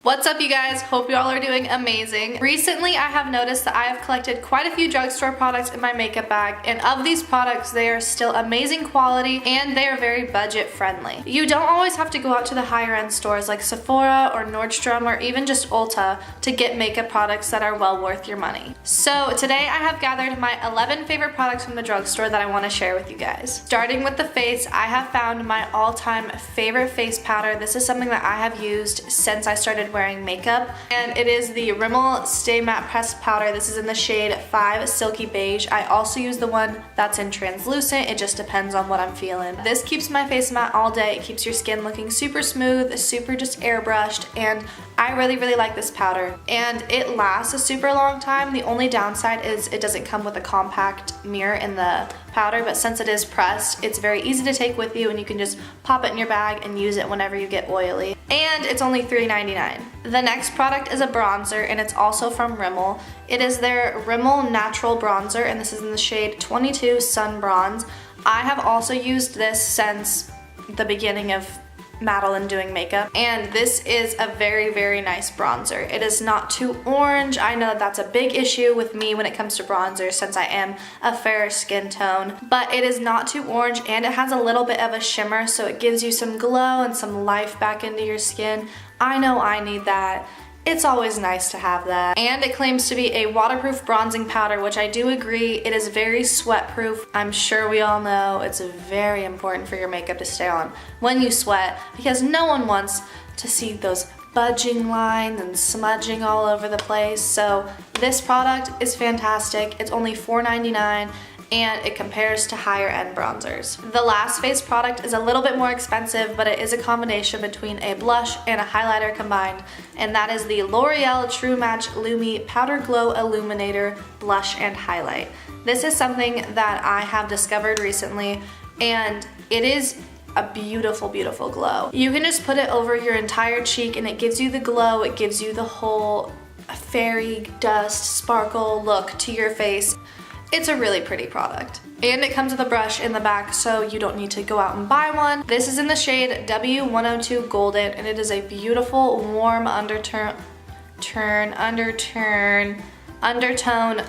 What's up, you guys? Hope you all are doing amazing. Recently, I have noticed that I have collected quite a few drugstore products in my makeup bag, and of these products, they are still amazing quality and they are very budget friendly. You don't always have to go out to the higher end stores like Sephora or Nordstrom or even just Ulta to get makeup products that are well worth your money. So today I have gathered my 11 favorite products from the drugstore that I want to share with you guys. Starting with the face, I have found my all-time favorite face powder. This is something that I have used since I started wearing makeup, and it is the Rimmel Stay Matte Pressed Powder. This is in the shade 5 Silky Beige. I also use the one that's in translucent. It just depends on what I'm feeling. This keeps my face matte all day. It keeps your skin looking super smooth, super just airbrushed, and I really like this powder. And it lasts a super long time. The only downside is it doesn't come with a compact mirror in the powder, but since it is pressed, it's very easy to take with you and you can just pop it in your bag and use it whenever you get oily. And it's only $3.99. The next product is a bronzer, and it's also from Rimmel. It is their Rimmel Natural Bronzer, and this is in the shade 22 Sun Bronze. I have also used this since the beginning of Madeline doing makeup, and this is a very nice bronzer. It is not too orange. I know that that's a big issue with me when it comes to bronzer since I am a fairer skin tone, but it is not too orange, and it has a little bit of a shimmer, so it gives you some glow and some life back into your skin. I know I need that. It's always nice to have that. And it claims to be a waterproof bronzing powder, which I do agree. It is very sweat proof. I'm sure we all know it's very important for your makeup to stay on when you sweat, because no one wants to see those budging lines and smudging all over the place. So this product is fantastic. It's only $4.99. and it compares to higher end bronzers. The last face product is a little bit more expensive, but it is a combination between a blush and a highlighter combined, and that is the L'Oreal True Match Lumi Powder Glow Illuminator Blush and Highlight. This is something that I have discovered recently, and it is a beautiful glow. You can just put it over your entire cheek and it gives you the glow, it gives you the whole fairy dust sparkle look to your face. It's a really pretty product. And it comes with a brush in the back, so you don't need to go out and buy one. This is in the shade W102 Golden, and it is a beautiful warm undertone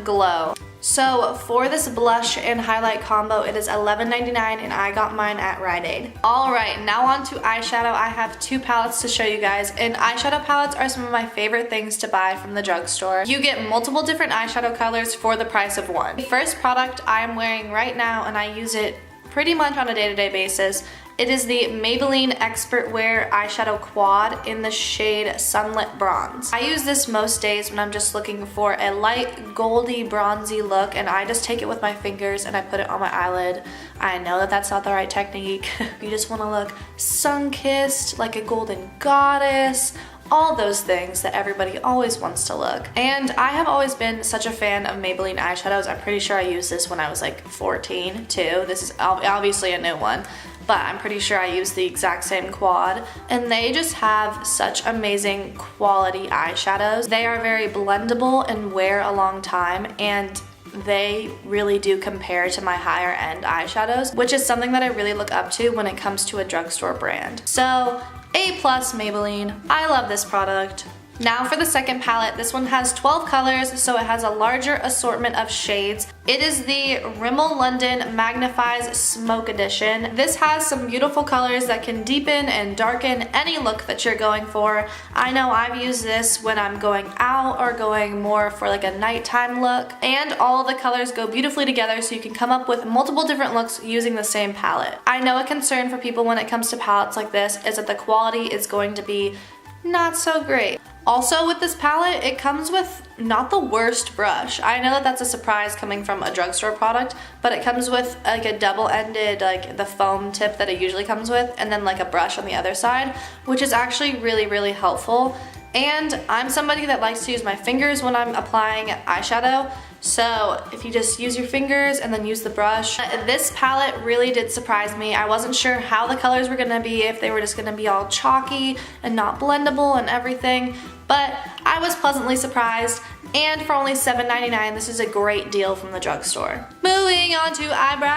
glow. So for this blush and highlight combo, it is $11.99, and I got mine at Rite Aid. Alright, now on to eyeshadow. I have two palettes to show you guys, and eyeshadow palettes are some of my favorite things to buy from the drugstore. You get multiple different eyeshadow colors for the price of one. The first product I am wearing right now, and I use it pretty much on a day-to-day basis. It is the Maybelline Expert Wear Eyeshadow Quad in the shade Sunlit Bronze. I use this most days when I'm just looking for a light goldy bronzy look, and I just take it with my fingers and I put it on my eyelid. I know that that's not the right technique. You just want to look sun-kissed, like a golden goddess, all those things that everybody always wants to look. And I have always been such a fan of Maybelline eyeshadows. I'm pretty sure I used this when I was like 14 too. This is obviously a new one, but I'm pretty sure I used the exact same quad. And they just have such amazing quality eyeshadows. They are very blendable and wear a long time, and they really do compare to my higher end eyeshadows, which is something that I really look up to when it comes to a drugstore brand. So A+ Maybelline. I love this product. Now for the second palette. This one has 12 colors, so it has a larger assortment of shades. It is the Rimmel London Magnifies Smoke Edition. This has some beautiful colors that can deepen and darken any look that you're going for. I know I've used this when I'm going out or going more for like a nighttime look, and all the colors go beautifully together, so you can come up with multiple different looks using the same palette. I know a concern for people when it comes to palettes like this is that the quality is going to be not so great. Also with this palette, it comes with not the worst brush. I know that that's a surprise coming from a drugstore product, but it comes with like a double-ended, like the foam tip that it usually comes with, and then like a brush on the other side, which is actually really helpful. And I'm somebody that likes to use my fingers when I'm applying eyeshadow, so if you just use your fingers and then use the brush. This palette really did surprise me. I wasn't sure how the colors were gonna be, if they were just gonna be all chalky and not blendable and everything, but I was pleasantly surprised, and for only $7.99, this is a great deal from the drugstore. Moving on to eyebrows.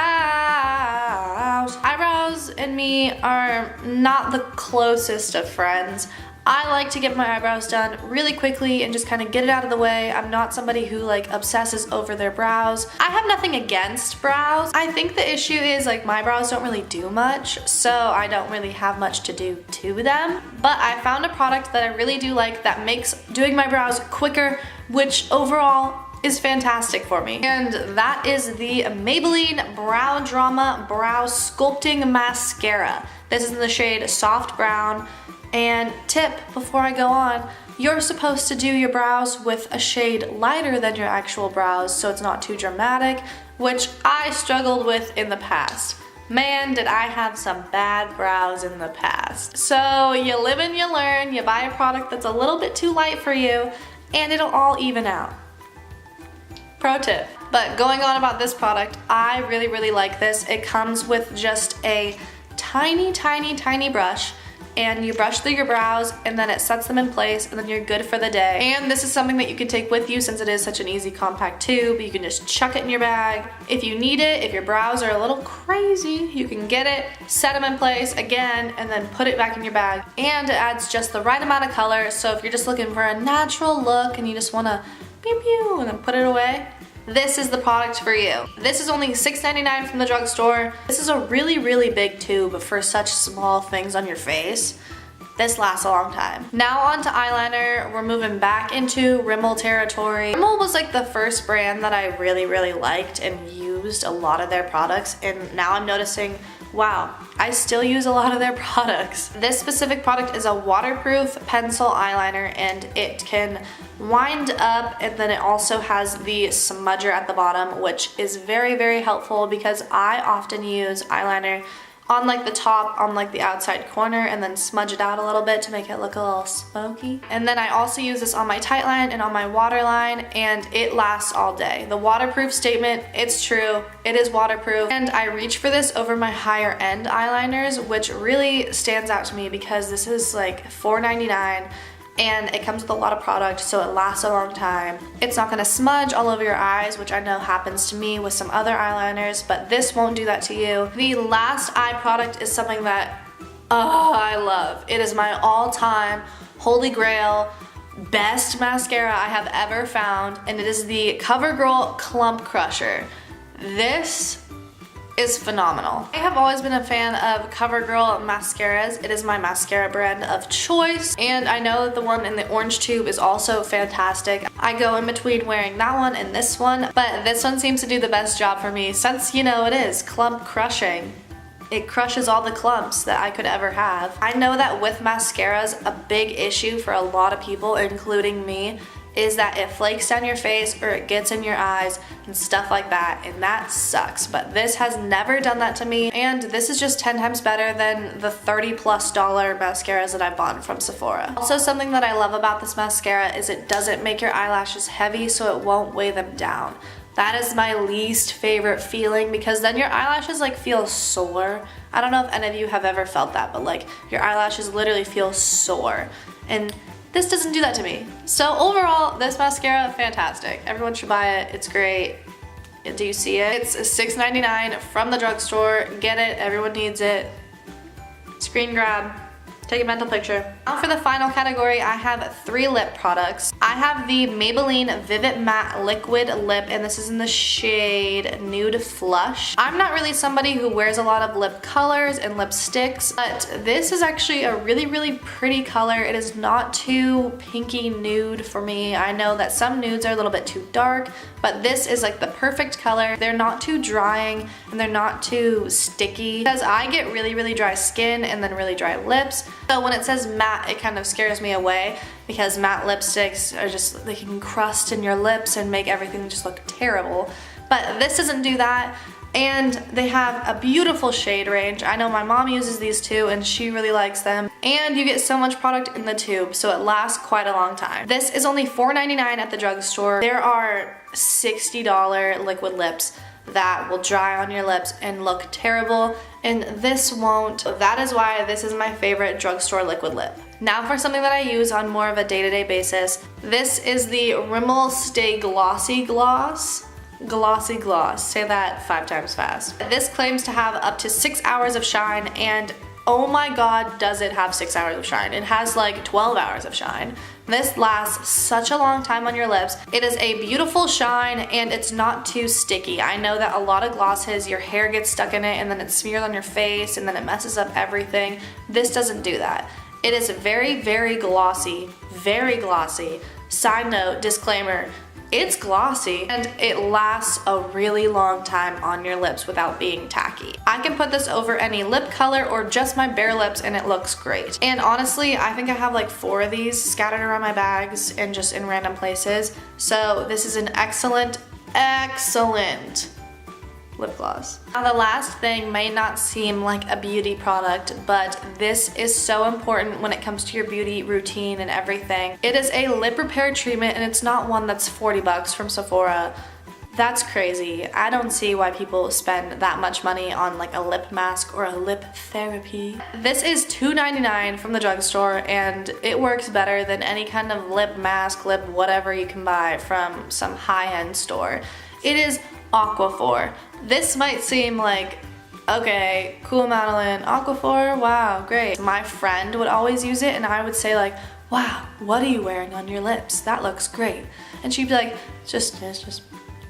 Eyebrows and me are not the closest of friends. I like to get my eyebrows done really quickly and just kind of get it out of the way. I'm not somebody who like obsesses over their brows. I have nothing against brows. I think the issue is like my brows don't really do much, so I don't really have much to do to them. But I found a product that I really do like that makes doing my brows quicker, which overall is fantastic for me. And that is the Maybelline Brow Drama Brow Sculpting Mascara. This is in the shade Soft Brown. And tip before I go on, you're supposed to do your brows with a shade lighter than your actual brows so it's not too dramatic, which I struggled with in the past. Man, did I have some bad brows in the past. So you live and you learn, you buy a product that's a little bit too light for you, and it'll all even out. Pro tip. But going on about this product, I really like this. It comes with just a tiny brush, and you brush through your brows and then it sets them in place and then you're good for the day. And this is something that you can take with you since it is such an easy compact tube. You can just chuck it in your bag. If you need it, if your brows are a little crazy, you can get it, set them in place again, and then put it back in your bag. And it adds just the right amount of color, so if you're just looking for a natural look and you just wanna pew pew and then put it away, this is the product for you. This is only $6.99 from the drugstore. This is a really big tube for such small things on your face. This lasts a long time. Now on to eyeliner. We're moving back into Rimmel territory. Rimmel was like the first brand that I really liked and used a lot of their products, and now I'm noticing, wow, I still use a lot of their products. This specific product is a waterproof pencil eyeliner, and it can wind up, and then it also has the smudger at the bottom, which is very helpful because I often use eyeliner on like the top, on like the outside corner, and then smudge it out a little bit to make it look a little smoky. And then I also use this on my tight line and on my waterline, and it lasts all day. The waterproof statement, it's true, it is waterproof. And I reach for this over my higher end eyeliners, which really stands out to me because this is like $4.99. and it comes with a lot of product, so it lasts a long time. It's not gonna smudge all over your eyes, which I know happens to me with some other eyeliners, but this won't do that to you. The last eye product is something that I love. It is my all-time holy grail best mascara I have ever found, and it is the CoverGirl Clump Crusher. This is phenomenal. I have always been a fan of CoverGirl mascaras. It is my mascara brand of choice, and I know that the one in the orange tube is also fantastic. I go in between wearing that one and this one, but this one seems to do the best job for me since, you know, it is clump crushing. It crushes all the clumps that I could ever have. I know that with mascaras, a big issue for a lot of people, including me, is that it flakes down your face or it gets in your eyes and stuff like that, and that sucks. But this has never done that to me, and this is just 10 times better than the $30+ mascaras that I bought from Sephora. Also, something that I love about this mascara is it doesn't make your eyelashes heavy, so it won't weigh them down. That is my least favorite feeling, because then your eyelashes like feel sore. I don't know if any of you have ever felt that, but like your eyelashes literally feel sore, and this doesn't do that to me. So overall, this mascara, fantastic. Everyone should buy it, it's great. Do you see it? It's $6.99 from the drugstore. Get it, everyone needs it. Screen grab, take a mental picture. Now for the final category, I have 3 lip products. I have the Maybelline Vivid Matte Liquid Lip, and this is in the shade Nude Flush. I'm not really somebody who wears a lot of lip colors and lipsticks, but this is actually a really pretty color. It is not too pinky nude for me. I know that some nudes are a little bit too dark, but this is like the perfect color. They're not too drying and they're not too sticky, because I get really dry skin and then really dry lips. So when it says matte, it kind of scares me away, because matte lipsticks are just, they can crust in your lips and make everything just look terrible. But this doesn't do that, and they have a beautiful shade range. I know my mom uses these too, and she really likes them. And you get so much product in the tube, so it lasts quite a long time. This is only $4.99 at the drugstore. There are $60 liquid lips that will dry on your lips and look terrible, and this won't. That is why this is my favorite drugstore liquid lip. Now for something that I use on more of a day-to-day basis. This is the Rimmel Stay Glossy Gloss. Glossy Gloss. Say that 5 times fast. This claims to have up to 6 hours of shine, and oh my god, does it have 6 hours of shine. It has like 12 hours of shine. This lasts such a long time on your lips. It is a beautiful shine and it's not too sticky. I know that a lot of glosses, your hair gets stuck in it and then it's smeared on your face and then it messes up everything. This doesn't do that. It is very, very glossy, very glossy. Side note, disclaimer, it's glossy and it lasts a really long time on your lips without being tacky. I can put this over any lip color or just my bare lips and it looks great. And honestly, I think I have like 4 of these scattered around my bags and just in random places. So this is an excellent, excellent lip gloss. Now the last thing may not seem like a beauty product, but this is so important when it comes to your beauty routine and everything. It is a lip repair treatment and it's not one that's 40 bucks from Sephora. That's crazy. I don't see why people spend that much money on like a lip mask or a lip therapy. This is $2.99 from the drugstore and it works better than any kind of lip mask, lip whatever you can buy from some high-end store. It is Aquaphor. This might seem like, okay, cool Madeline, Aquaphor, wow, great. My friend would always use it and I would say like, wow, what are you wearing on your lips? That looks great. And she'd be like,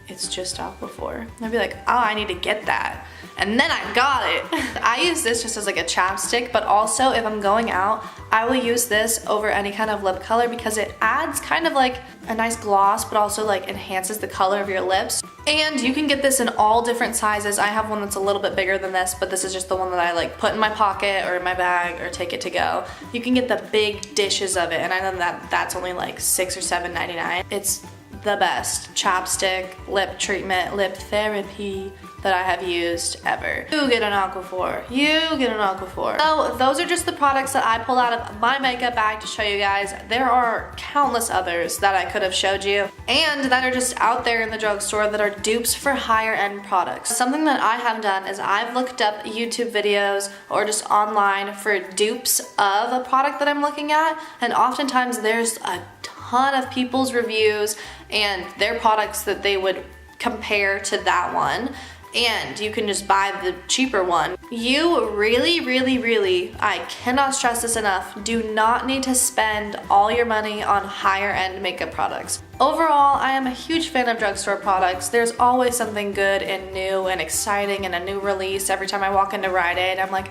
it's just Aquaphor. And I'd be like, oh, I need to get that. And then I got it. I use this just as like a chapstick, but also if I'm going out, I will use this over any kind of lip color because it adds kind of like a nice gloss, but also like enhances the color of your lips. And you can get this in all different sizes. I have one that's a little bit bigger than this, but this is just the one that I like put in my pocket or in my bag or take it to go. You can get the big dishes of it, and I know that that's only like $6 or $7.99. It's the best chapstick, lip treatment, lip therapy that I have used ever. You get an Aquaphor. You get an Aquaphor. So those are just the products that I pulled out of my makeup bag to show you guys. There are countless others that I could have showed you and that are just out there in the drugstore that are dupes for higher end products. Something that I have done is I've looked up YouTube videos or just online for dupes of a product that I'm looking at, and oftentimes there's a ton of people's reviews and their products that they would compare to that one, and you can just buy the cheaper one. You really, I cannot stress this enough, do not need to spend all your money on higher end makeup products. Overall, I am a huge fan of drugstore products. There's always something good and new and exciting and a new release every time I walk into Rite Aid. I'm like,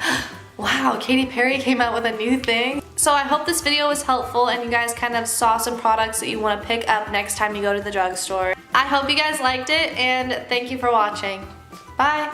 wow, Katy Perry came out with a new thing. So I hope this video was helpful and you guys kind of saw some products that you want to pick up next time you go to the drugstore. I hope you guys liked it and thank you for watching. Bye!